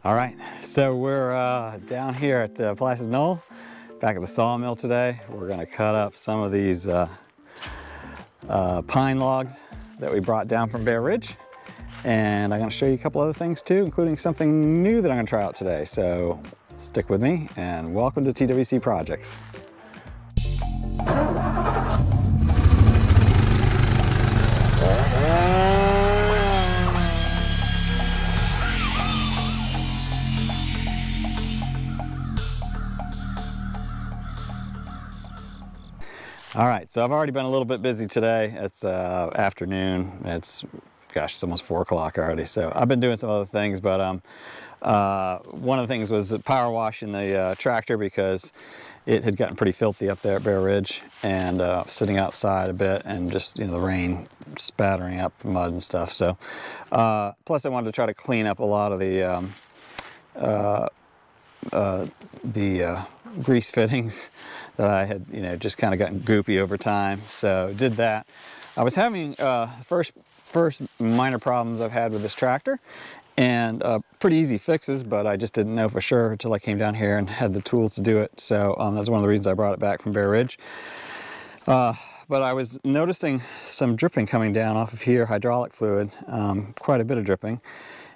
All right, so we're down here at Placid Knoll, back at the sawmill today. We're gonna cut up some of these pine logs that we brought down from Bear Ridge. And I'm gonna show you a couple other things too, including something new that I'm gonna try out today. So stick with me and welcome to TWC Projects. All right, so I've already been a little bit busy today. It's afternoon. It's almost 4 o'clock already. So I've been doing some other things, but one of the things was power washing the tractor because it had gotten pretty filthy up there at Bear Ridge, and sitting outside a bit and just, you know, the rain spattering up mud and stuff. So plus I wanted to try to clean up a lot of the grease fittings that I had, you know, just kind of gotten goopy over time. So did that. I was having first minor problems I've had with this tractor, and pretty easy fixes, but I just didn't know for sure until I came down here and had the tools to do it. So that's one of the reasons I brought it back from Bear Ridge. But I was noticing some dripping coming down off of here, hydraulic fluid, quite a bit of dripping.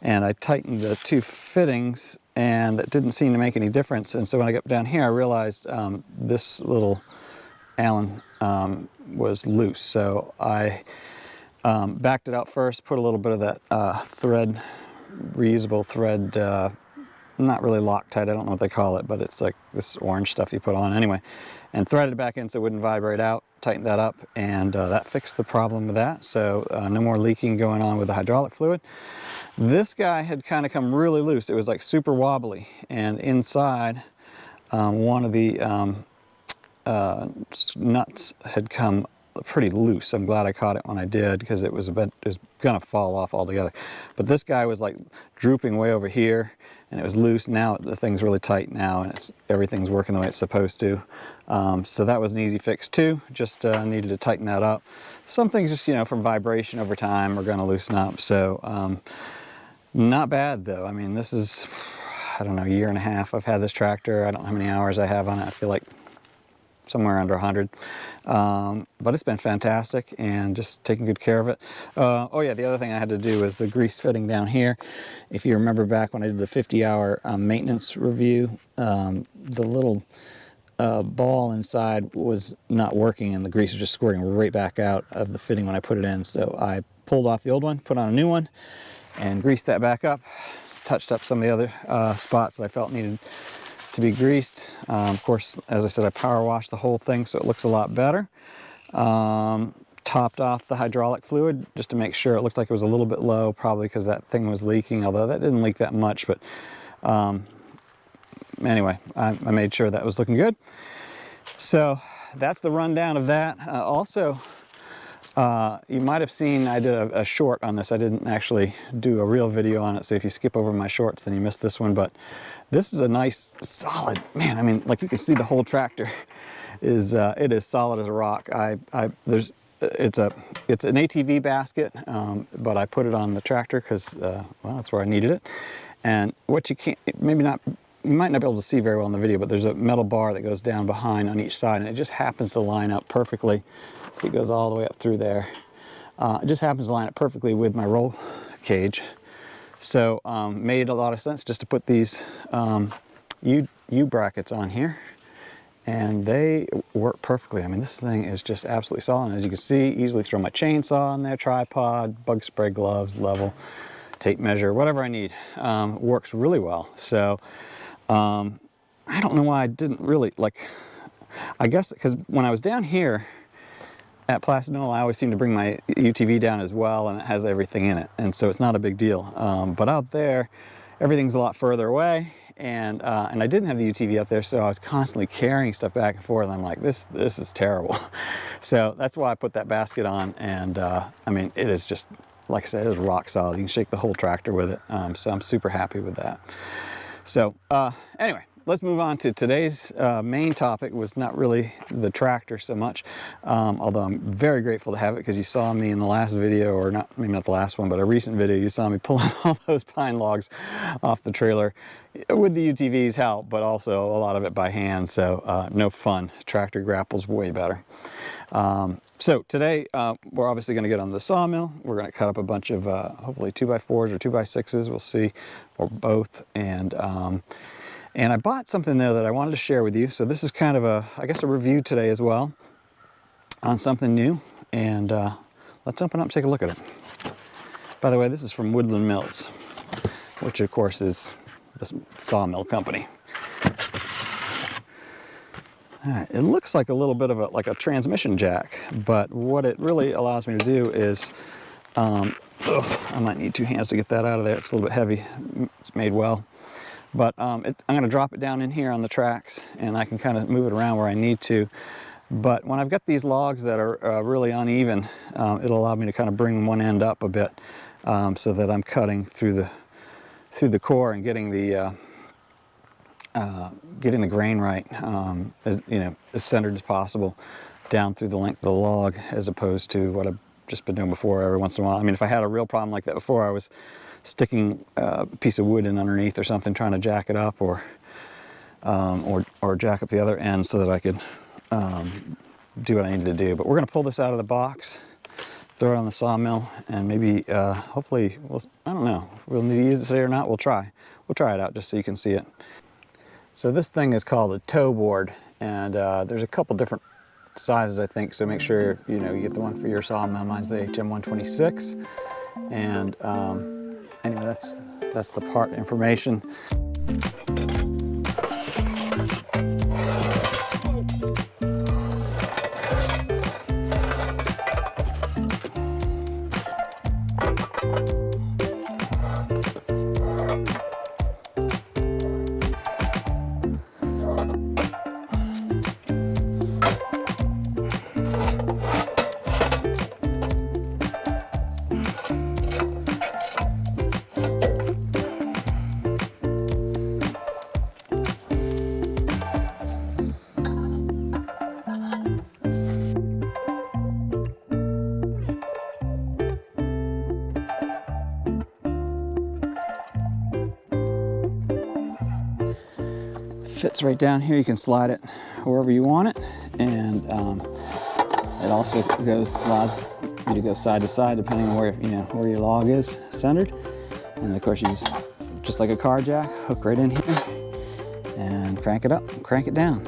And I tightened the two fittings, and that didn't seem to make any difference. And so when I got down here, I realized this little Allen was loose. So I backed it out first, put a little bit of that reusable thread, not really Loctite, I don't know what they call it, but it's like this orange stuff you put on anyway, and threaded it back in so it wouldn't vibrate out, tightened that up, and that fixed the problem with that. So no more leaking going on with the hydraulic fluid. This guy had kind of come really loose. It was like super wobbly, and inside one of the nuts had come pretty loose. I'm glad I caught it when I did, because it was gonna fall off altogether. But this guy was like drooping way over here, and it was loose. Now the thing's really tight now, and everything's working the way it's supposed to. So that was an easy fix too. Just needed to tighten that up. Some things just, you know, from vibration over time are gonna loosen up. So not bad though. I mean, this is, I don't know, a year and a half I've had this tractor. I don't know how many hours I have on it. I feel like somewhere under 100. But it's been fantastic, and just taking good care of it. Oh yeah, the other thing I had to do was the grease fitting down here. If you remember back when I did the 50-hour maintenance review, the little ball inside was not working, and the grease was just squirting right back out of the fitting when I put it in. So I pulled off the old one, put on a new one, and greased that back up, touched up some of the other spots that I felt needed to be greased. Of course, as I said, I power washed the whole thing so it looks a lot better. Topped off the hydraulic fluid just to make sure. It looked like it was a little bit low, probably because that thing was leaking, although that didn't leak that much. But anyway, I made sure that was looking good. So that's the rundown of that. Also, you might have seen I did a short on this. I didn't actually do a real video on it, so if you skip over my shorts, then you missed this one. But this is a nice, solid, man, I mean, like you can see the whole tractor is, it is solid as a rock. It's an ATV basket, but I put it on the tractor because, well, that's where I needed it. And what you can't, you might not be able to see very well in the video, but there's a metal bar that goes down behind on each side, and it just happens to line up perfectly. See, it goes all the way up through there. It just happens to line up perfectly with my roll cage. So made a lot of sense just to put these U-brackets on here, and they work perfectly. I mean, this thing is just absolutely solid. And as you can see, easily throw my chainsaw on there, tripod, bug spray gloves, level, tape measure, whatever I need. Works really well. So I don't know why I didn't really, I guess because when I was down here at Placid Knoll, I always seem to bring my UTV down as well, and it has everything in it, and so it's not a big deal. But out there, everything's a lot further away, and I didn't have the UTV up there, so I was constantly carrying stuff back and forth. And I'm like, this is terrible. So that's why I put that basket on, and I mean, it is just, like I said, it is rock solid. You can shake the whole tractor with it, so I'm super happy with that. So anyway, let's move on to today's main topic. Was not really the tractor so much, although I'm very grateful to have it, because you saw me in the last video, or not, maybe not the last one, but a recent video, you saw me pulling all those pine logs off the trailer with the UTV's help, but also a lot of it by hand, so no fun. Tractor Grapple's way better. So today we're obviously going to get on the sawmill. We're going to cut up a bunch of hopefully 2x4s or 2x6s. We'll see, or both. And I bought something there that I wanted to share with you. So this is kind of I guess a review today as well on something new. And let's open up and take a look at it. By the way, this is from Woodland Mills, which of course is the sawmill company. It looks like a little bit of like a transmission jack, but what it really allows me to do is, I might need two hands to get that out of there. It's a little bit heavy. It's made well. But I'm going to drop it down in here on the tracks, and I can kind of move it around where I need to. But when I've got these logs that are really uneven, it'll allow me to kind of bring one end up a bit, so that I'm cutting through the core and getting the grain right, as centered as possible down through the length of the log, as opposed to what I've just been doing before every once in a while. I mean, if I had a real problem like that before, I was sticking a piece of wood in underneath or something, trying to jack it up, or jack up the other end so that I could do what I needed to do. But we're going to pull this out of the box, throw it on the sawmill, and maybe, hopefully, I don't know if we'll need to use it today or not. We'll try it out just so you can see it. So this thing is called a tow board, and there's a couple different sizes, I think, so make sure you get the one for your sawmill. Mine's the HM126, and anyway, that's the part information. Fits right down here. You can slide it wherever you want it, and it also allows you to go side to side depending on where your log is centered. And of course, you just like a car jack, hook right in here and crank it up and crank it down.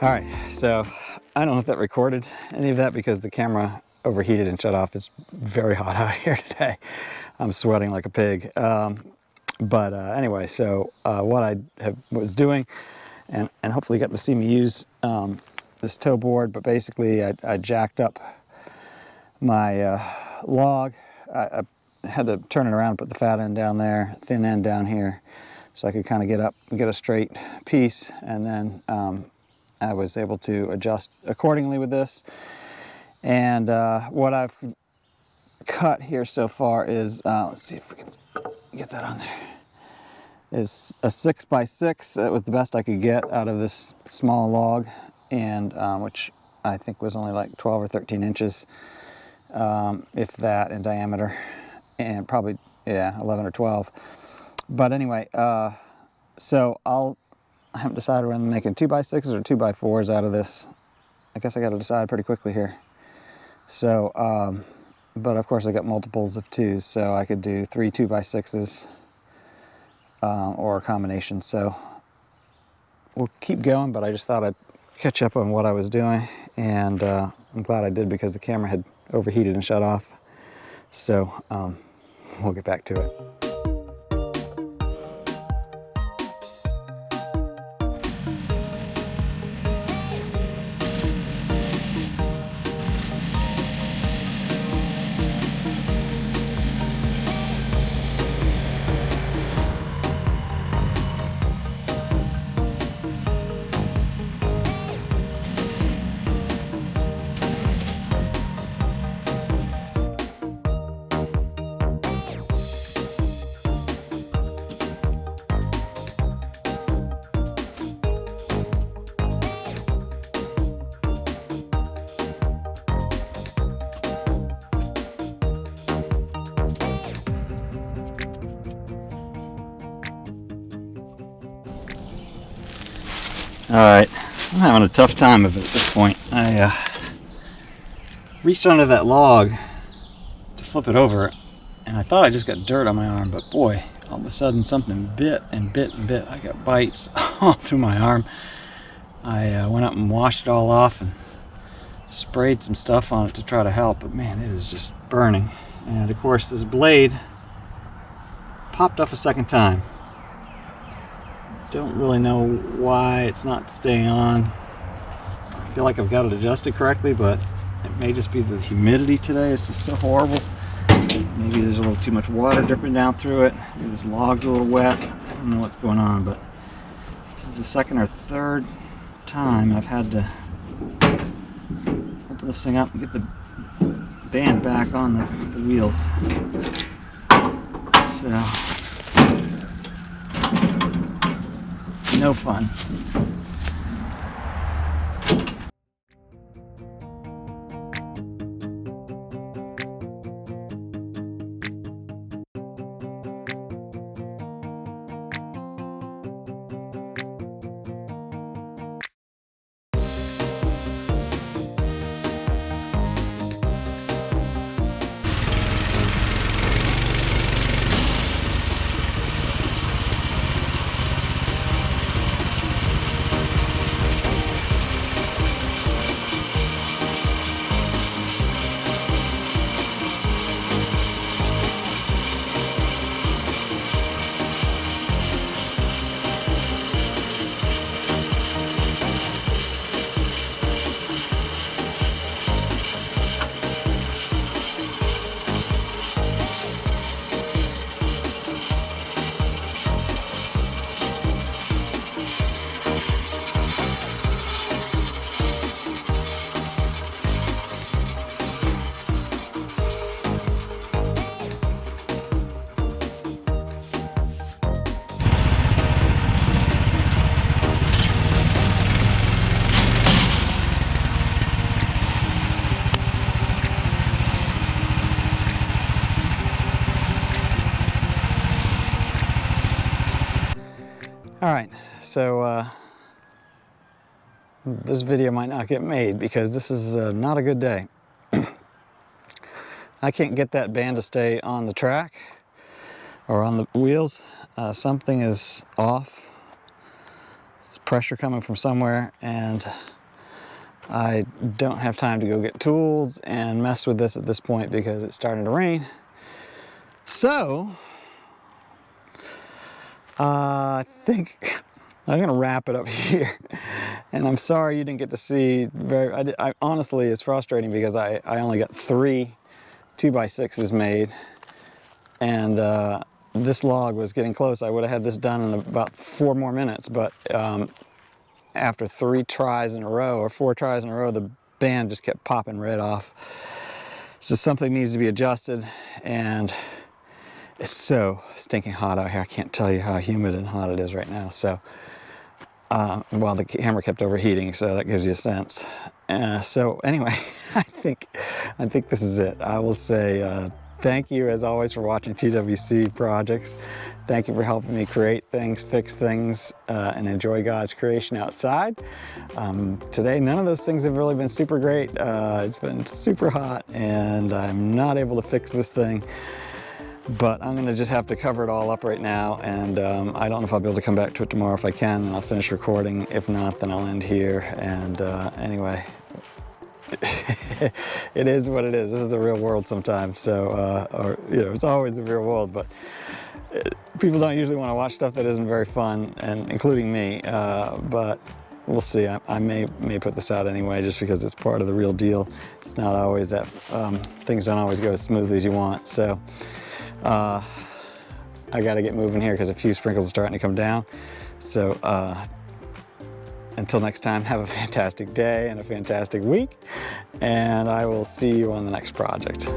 All right, so I don't know if that recorded any of that because the camera overheated and shut off. It's very hot out here today. I'm sweating like a pig. Anyway, so what I was doing, and hopefully you got to see me use this tow board, but basically I jacked up my log. I had to turn it around and put the fat end down there, thin end down here, so I could kind of get up and get a straight piece, and then I was able to adjust accordingly with this. And what I've cut here so far is, let's see if we can get that on there, is a 6x6. That was the best I could get out of this small log, and which I think was only like 12 or 13 inches, if that, in diameter, and probably, yeah, 11 or 12. But anyway, so I haven't decided whether I'm making 2x6s or 2x4s out of this. I guess I got to decide pretty quickly here. So, but of course I got multiples of 2s, so I could do 3 2x6s or a combination. So we'll keep going, but I just thought I'd catch up on what I was doing, and I'm glad I did because the camera had overheated and shut off. So we'll get back to it. Alright, I'm having a tough time of it at this point. I reached under that log to flip it over, and I thought I just got dirt on my arm, but boy, all of a sudden something bit and bit and bit. I got bites all through my arm. I went up and washed it all off and sprayed some stuff on it to try to help, but man, it is just burning. And of course this blade popped off a second time. Don't really know why it's not staying on. I feel like I've got it adjusted correctly, but it may just be the humidity today. It's just so horrible. Maybe there's a little too much water dripping down through it. Maybe this log's a little wet. I don't know what's going on, but this is the second or third time I've had to open this thing up and get the band back on the wheels. So, no fun. Alright, so this video might not get made because this is not a good day. I can't get that band to stay on the track or on the wheels. Something is off. It's pressure coming from somewhere, and I don't have time to go get tools and mess with this at this point because it's starting to rain. So I think I'm gonna wrap it up here, and I'm sorry you didn't get to see I honestly, it's frustrating because I only got 3 2x6s made, and this log was getting close. I would have had this done in about 4 more minutes, but after 3 tries in a row or 4 tries in a row, the band just kept popping right off. So something needs to be adjusted, and it's so stinking hot out here. I can't tell you how humid and hot it is right now. So while the camera kept overheating, so that gives you a sense. So anyway, I think this is it. I will say thank you as always for watching TWC Projects. Thank you for helping me create things, fix things, and enjoy God's creation outside. Today, none of those things have really been super great. It's been super hot, and I'm not able to fix this thing. But I'm gonna just have to cover it all up right now, and I don't know if I'll be able to come back to it tomorrow. If I can, and I'll finish recording. If not, then I'll end here. And anyway, it is what it is. This is the real world sometimes. So, or you know, it's always the real world. But people don't usually want to watch stuff that isn't very fun, and including me. But we'll see. I may put this out anyway, just because it's part of the real deal. It's not always that things don't always go as smoothly as you want. So. I got to get moving here because a few sprinkles are starting to come down. So until next time, have a fantastic day and a fantastic week, and I will see you on the next project.